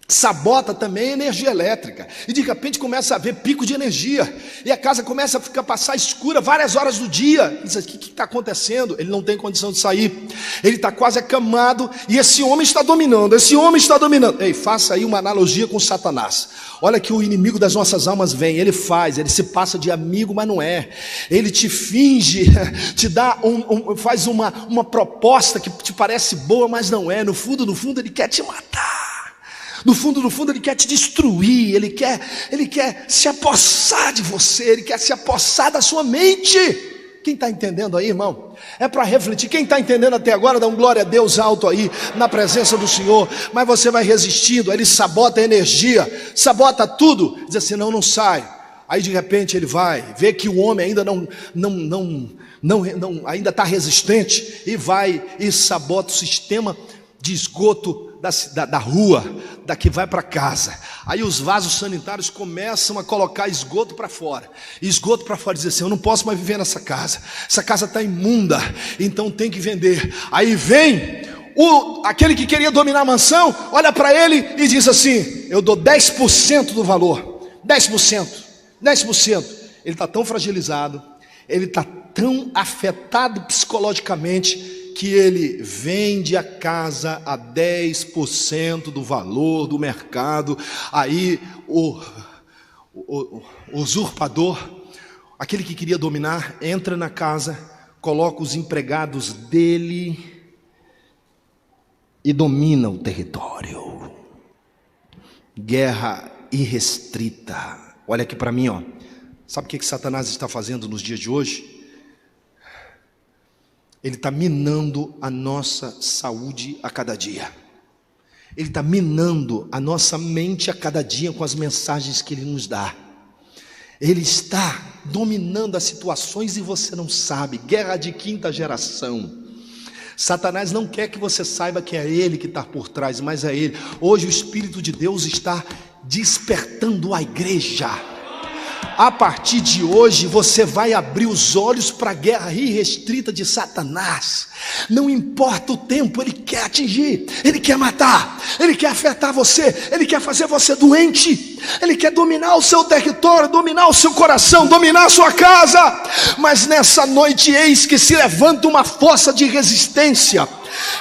sabota também a energia elétrica, e de repente começa a haver pico de energia, e a casa começa a passar escura várias horas do dia. Diz: o que está acontecendo? Ele não tem condição de sair, ele está quase acamado, e esse homem está dominando, Ei, faça aí uma analogia com Satanás. Olha que o inimigo das nossas almas vem, ele se passa de amigo, mas não é. Ele te finge, te dá faz uma proposta que te parece boa, mas não é. No fundo ele quer te matar. No fundo ele quer te destruir, ele quer se apossar de você, ele quer se apossar da sua mente. Quem está entendendo aí, irmão? É para refletir. Quem está entendendo até agora, dá um glória a Deus alto aí, na presença do Senhor. Mas você vai resistindo, ele sabota a energia, sabota tudo, diz assim: não sai. Aí de repente ele vai, vê que o homem ainda ainda está resistente, e vai e sabota o sistema de esgoto da rua, daqui vai para casa. Aí os vasos sanitários começam a colocar esgoto para fora, diz assim: eu não posso mais viver nessa casa, essa casa está imunda, então tem que vender. Aí vem aquele que queria dominar a mansão, olha para ele e diz assim: eu dou 10% do valor, 10%. Ele está tão fragilizado, ele está tão afetado psicologicamente, que ele vende a casa a 10% do valor do mercado. Aí o usurpador, aquele que queria dominar, entra na casa, coloca os empregados dele e domina o território. Guerra irrestrita. Olha aqui para mim, ó. Sabe o que Satanás está fazendo nos dias de hoje? Ele está minando a nossa saúde a cada dia. Ele está minando a nossa mente a cada dia com as mensagens que ele nos dá. Ele está dominando as situações e você não sabe. Guerra de quinta geração. Satanás não quer que você saiba que é ele que está por trás, mas é ele. Hoje o Espírito de Deus está despertando a igreja. A partir de hoje você vai abrir os olhos para a guerra irrestrita de Satanás. Não importa o tempo, ele quer atingir, ele quer matar, ele quer afetar você, ele quer fazer você doente, ele quer dominar o seu território, dominar o seu coração, dominar a sua casa. Mas nessa noite eis que se levanta uma força de resistência.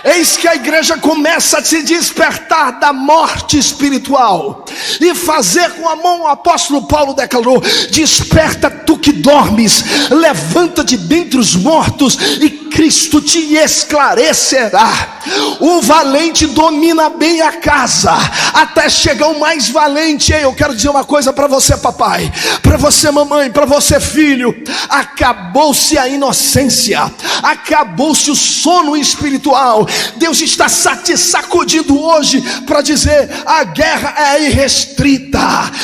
Eis que a igreja começa a se despertar da morte espiritual e fazer com a mão. O apóstolo Paulo declarou: desperta tu que dormes, levanta de dentre os mortos e Cristo te esclarecerá. O valente domina bem a casa, até chegar o mais valente. Ei, eu quero dizer uma coisa para você, papai, para você, mamãe, para você, filho: acabou-se a inocência, acabou-se o sono espiritual. Deus está te sacudindo hoje para dizer: a guerra é irrestrita.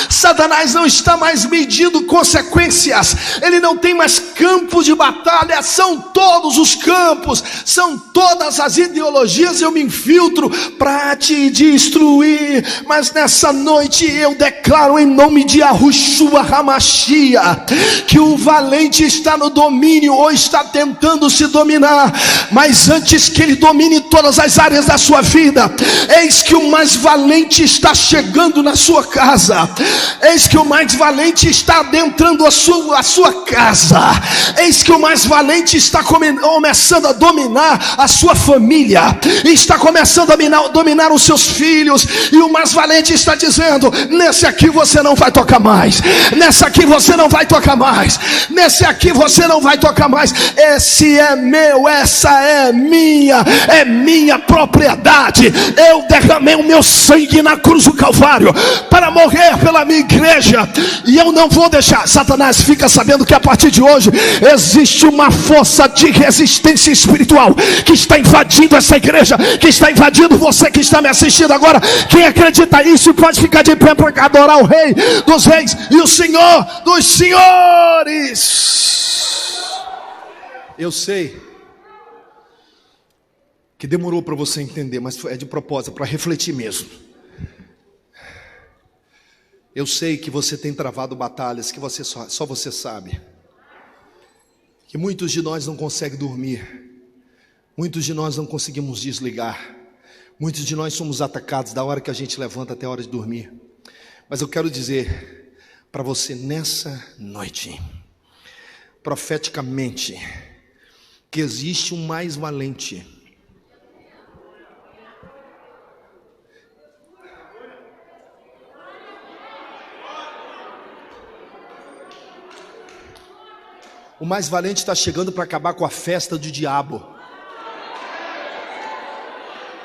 Satanás não está mais medindo consequências, ele não tem mais campo de batalha. São todos os campos, são todas as ideologias. Eu me infiltro para te destruir, mas nessa noite eu declaro em nome de Yahushua Hamashia que o valente está no domínio, ou está tentando se dominar. Mas antes que ele domine todas as áreas da sua vida, eis que o mais valente está chegando na sua casa. Eis que o mais valente está adentrando a sua casa. Eis que o mais valente está começando a dominar a sua família, está começando a dominar os seus filhos. E o mais valente está dizendo: nesse aqui você não vai tocar mais, nessa aqui você não vai tocar mais, nesse aqui você não vai tocar mais. Esse é meu, essa é minha propriedade. Eu derramei o meu sangue na cruz do Calvário para morrer pela minha igreja, e eu não vou deixar. Satanás, fica sabendo que a partir de hoje existe uma força de resistência espiritual que está invadindo essa igreja, que está invadindo você que está me assistindo agora. Quem acredita nisso pode ficar de pé para adorar o Rei dos Reis e o Senhor dos Senhores. Eu sei que demorou para você entender, mas é de propósito, para refletir mesmo. Eu sei que você tem travado batalhas que só você sabe. Que muitos de nós não conseguem dormir, muitos de nós não conseguimos desligar, muitos de nós somos atacados da hora que a gente levanta até a hora de dormir. Mas eu quero dizer para você nessa noite, profeticamente, que existe um mais valente. O mais valente está chegando para acabar com a festa do diabo.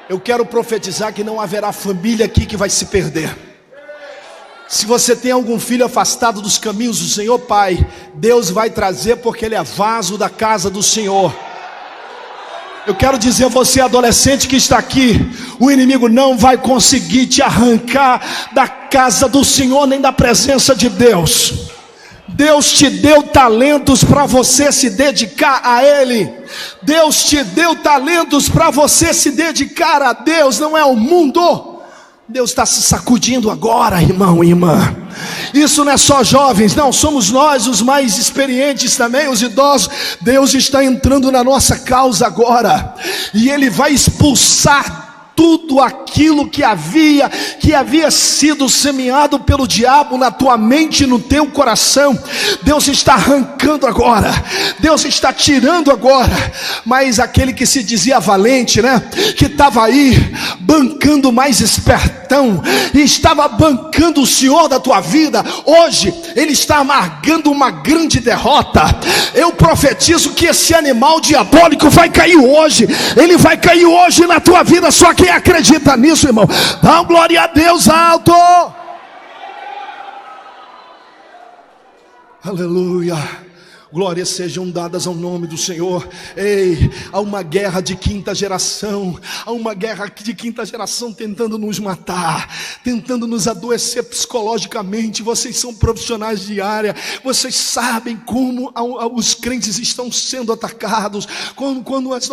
Eu quero profetizar que não haverá família aqui que vai se perder. Se você tem algum filho afastado dos caminhos do Senhor, Pai, Deus vai trazer, porque ele é vaso da casa do Senhor. Eu quero dizer a você, adolescente que está aqui: o inimigo não vai conseguir te arrancar da casa do Senhor, nem da presença de Deus. Deus te deu talentos para você se dedicar a Ele. Deus te deu talentos para você se dedicar a Deus, não é ao mundo. Deus está se sacudindo agora, irmão e irmã. Isso não é só jovens, não, somos nós os mais experientes também, os idosos. Deus está entrando na nossa causa agora, e Ele vai expulsar tudo aquilo que havia sido semeado pelo diabo na tua mente e no teu coração. Deus está arrancando agora, Deus está tirando agora. Mas aquele que se dizia valente, né, que estava aí bancando mais espertão, e estava bancando o Senhor da tua vida, hoje ele está amargando uma grande derrota. Eu profetizo que esse animal diabólico vai cair hoje, ele vai cair hoje na tua vida. Só quem acredita nisso, irmão, dá glória a Deus alto. Aleluia. Glórias sejam dadas ao nome do Senhor. Ei, há uma guerra de quinta geração, há uma guerra de quinta geração tentando nos matar, tentando nos adoecer psicologicamente. Vocês são profissionais de área, vocês sabem como os crentes estão sendo atacados, quando os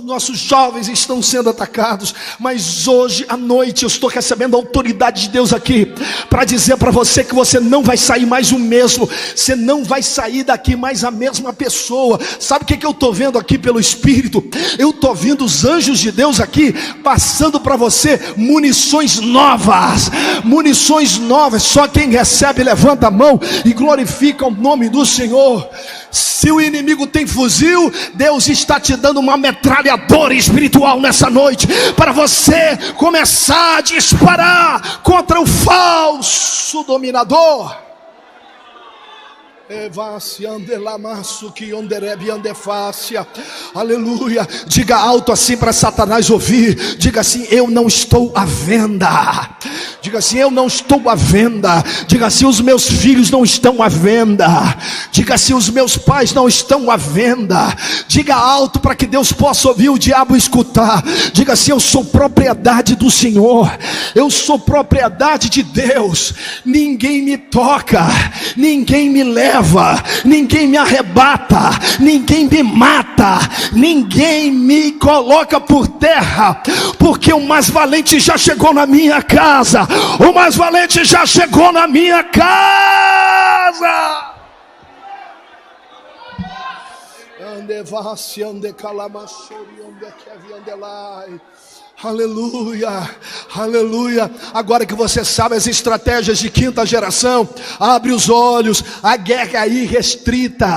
nossos jovens estão sendo atacados. Mas hoje à noite eu estou recebendo a autoridade de Deus aqui para dizer para você que você não vai sair mais o mesmo, você não vai sair daqui mais a mesma pessoa. Sabe o que eu estou vendo aqui pelo Espírito? Eu estou vendo os anjos de Deus aqui passando para você munições novas, munições novas. Só quem recebe levanta a mão e glorifica o nome do Senhor. Se o inimigo tem fuzil, Deus está te dando uma metralhadora espiritual nessa noite, para você começar a disparar contra o falso dominador. Aleluia. Diga alto assim para Satanás ouvir. Diga assim: eu não estou à venda. Diga assim: eu não estou à venda. Diga assim: os meus filhos não estão à venda. Diga assim: os meus pais não estão à venda. Diga alto para que Deus possa ouvir, o diabo escutar. Diga assim: eu sou propriedade do Senhor. Eu sou propriedade de Deus. Ninguém me toca, ninguém me leva, ninguém me arrebata, ninguém me mata, ninguém me coloca por terra, porque o mais valente já chegou na minha casa. O mais valente já chegou na minha casa. Aleluia, aleluia. Agora que você sabe as estratégias de quinta geração, abre os olhos. A guerra é irrestrita.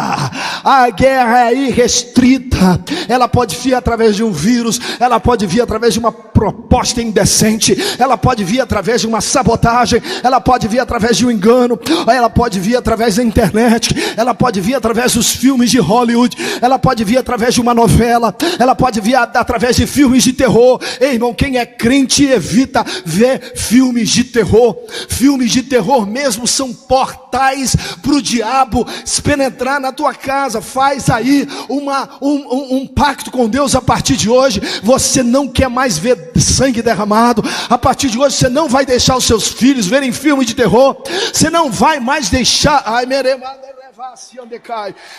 A guerra é irrestrita. Ela pode vir através de um vírus, ela pode vir através de uma proposta indecente, ela pode vir através de uma sabotagem, ela pode vir através de um engano, ela pode vir através da internet, ela pode vir através dos filmes de Hollywood, ela pode vir através de uma novela, ela pode vir através de filmes de terror. Ei, irmão, quem é crente evita ver filmes de terror. Filmes de terror mesmo são portais para o diabo penetrar na tua casa. Faz aí um pacto com Deus a partir de hoje. Você não quer mais ver sangue derramado. A partir de hoje você não vai deixar os seus filhos verem filmes de terror. Você não vai mais deixar.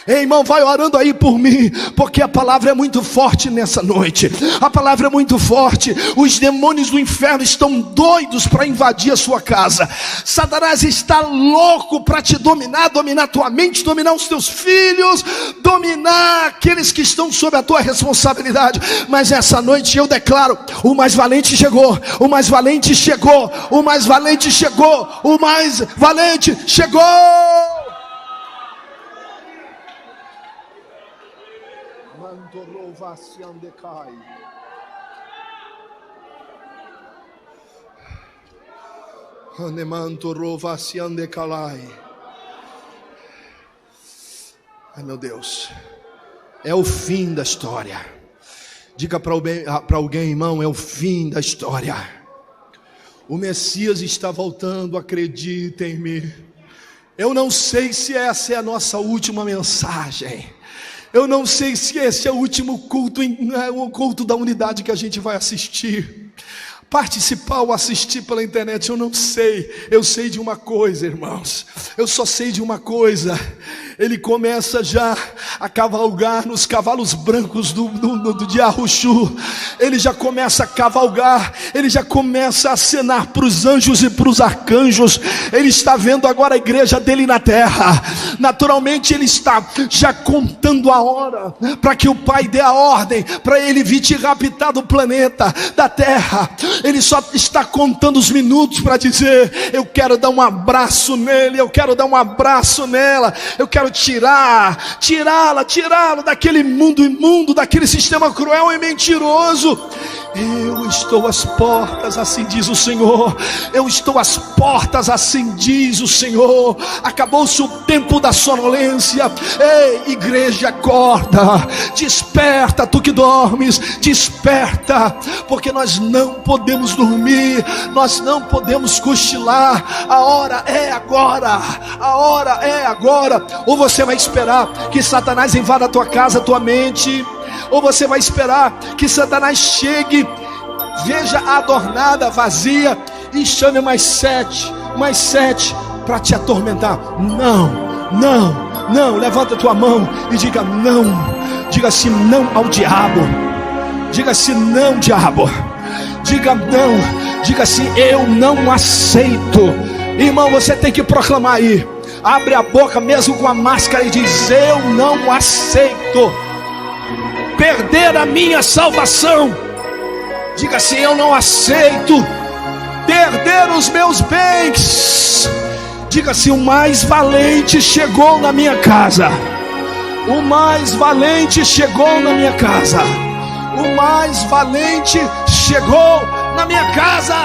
Ei, irmão, vai orando aí por mim, porque a palavra é muito forte nessa noite. A palavra é muito forte. Os demônios do inferno estão doidos para invadir a sua casa. Satanás está louco para te dominar tua mente, dominar os teus filhos, dominar aqueles que estão sob a tua responsabilidade. Mas essa noite eu declaro: o mais valente chegou, o mais valente chegou, o mais valente chegou, o mais valente chegou. Ai, meu Deus, é o fim da história. Diga para alguém, irmão, é o fim da história. O Messias está voltando, acredita em mim. Eu não sei se essa é a nossa última mensagem. Eu não sei se esse é o último culto, o culto da unidade que a gente vai assistir. Participar ou assistir pela internet, eu não sei. Eu sei de uma coisa, irmãos. Eu só sei de uma coisa. Ele começa já a cavalgar nos cavalos brancos de Arruxu. Ele já começa a cavalgar. Ele já começa a acenar para os anjos e para os arcanjos. Ele está vendo agora a igreja dele na terra. Naturalmente ele está já contando a hora para que o Pai dê a ordem para ele vir te raptar do planeta, da terra. Ele só está contando os minutos para dizer: eu quero dar um abraço nele, eu quero dar um abraço nela, eu quero tirá-lo daquele mundo imundo, daquele sistema cruel e mentiroso. Eu estou às portas, assim diz o Senhor. Eu estou às portas, assim diz o Senhor. Acabou-se o tempo da sonolência. Ei, igreja, acorda, desperta, tu que dormes, desperta, porque nós não podemos dormir, nós não podemos cochilar. A hora é agora, a hora é agora. Ou você vai esperar que Satanás invada a tua casa, a tua mente, ou você vai esperar que Satanás chegue, veja adornada, vazia, e chame mais sete para te atormentar. Não, levanta a tua mão e diga não. Diga assim: não ao diabo. Diga assim: não, diabo. Diga não. Diga assim: eu não aceito. Irmão, você tem que proclamar aí. Abre a boca mesmo com a máscara e diz: eu não aceito perder a minha salvação. Diga assim: eu não aceito perder os meus bens. Diga assim: o mais valente chegou na minha casa. O mais valente chegou na minha casa. O mais valente chegou na minha casa.